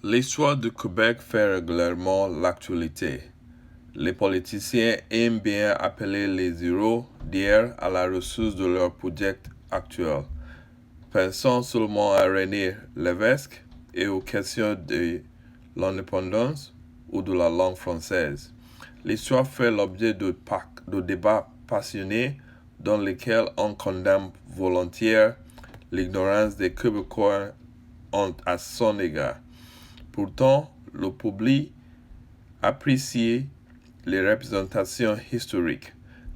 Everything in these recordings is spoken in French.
L'histoire du Québec fait régulièrement l'actualité. Les politiciens aiment bien appeler les héros d'hier à la ressource de leur projet actuel. Pensons seulement à René Lévesque et aux questions de l'indépendance ou de la langue française. L'histoire fait l'objet de débats passionnés dans lesquels on condamne volontiers l'ignorance des Québécois à son égard. Pourtant, le public apprécie les représentations historiques.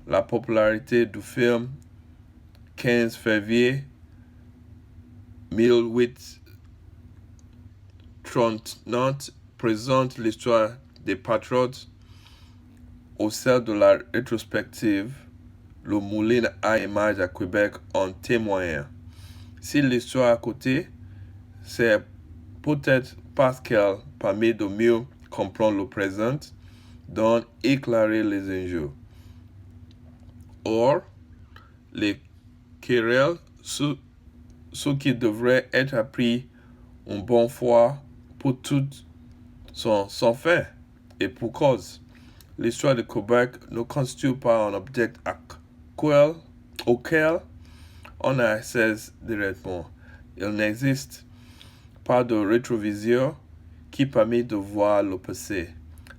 La popularité du film 15 février 1839 présente l'histoire des patriotes au sein de la rétrospective. Le moulin à images à Québec en témoigne. Si l'histoire à côté, c'est peut-être parce qu'elle permet de mieux comprendre le présent, d'en éclairer les enjeux. Or, les querelles, ce qui devrait être appris en bonne foi pour toutes, sont sans fin et pour cause. L'histoire de Québec ne constitue pas un objet auquel on a accès directement. Il n'existe pas de rétroviseur qui permet de voir le passé.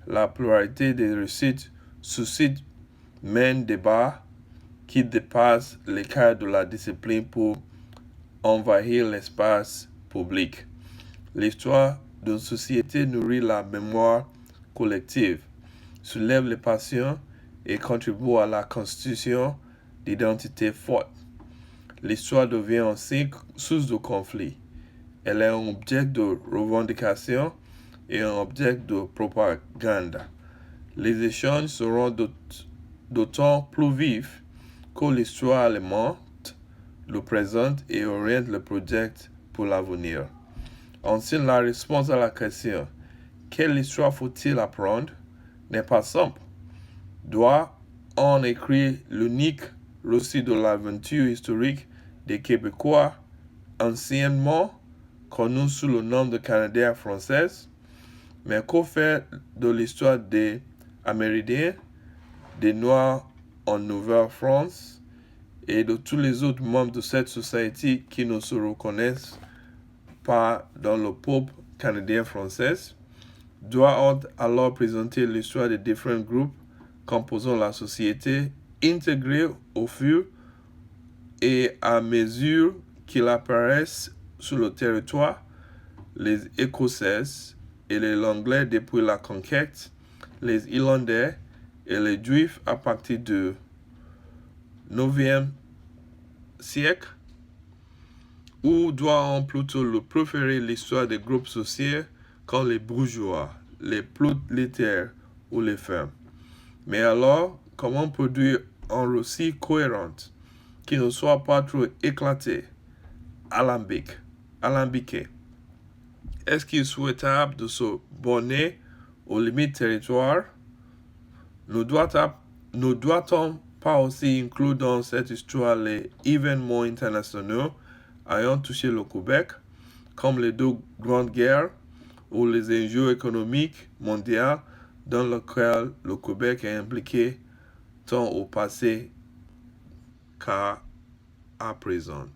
La pluralité des récits suscite même débat qui dépasse les cadres de la discipline pour envahir l'espace public. L'histoire d'une société nourrit la mémoire collective, soulève les passions et contribue à la constitution d'identités fortes. L'histoire devient ainsi source de conflit. Elle est un objet de revendication et un objet de propagande. Les échanges seront d'autant plus vifs que l'histoire alimente le présent et oriente le projet pour l'avenir. Ainsi, la réponse à la question « Quelle histoire faut-il apprendre ?» n'est pas simple. Doit-on écrire l'unique récit de l'aventure historique des Québécois anciennement connus sous le nom de Canadiens français? Mais qu'au fait de l'histoire des Amérindiens, des Noirs en Nouvelle-France et de tous les autres membres de cette société qui ne se reconnaissent pas dans le peuple canadien-français? Doit-on alors présenter l'histoire des différents groupes composant la société, intégrés au fur et à mesure qu'ils apparaissent sur le territoire, les Écossais et les Anglais depuis la conquête, les Irlandais et les Juifs à partir du IXe siècle? Ou doit-on plutôt le préférer l'histoire des groupes sociaux comme les bourgeois, les prolétaires ou les femmes? Mais alors, comment produire un récit cohérent qui ne soit pas trop éclaté, alambiqué? Est-ce qu'il est souhaitable de se borner aux limites territoires? Ne doit-on pas aussi inclure dans cette histoire les événements internationaux ayant touché le Québec, comme les deux grandes guerres ou les enjeux économiques mondiaux dans lesquels le Québec est impliqué tant au passé qu'à présent?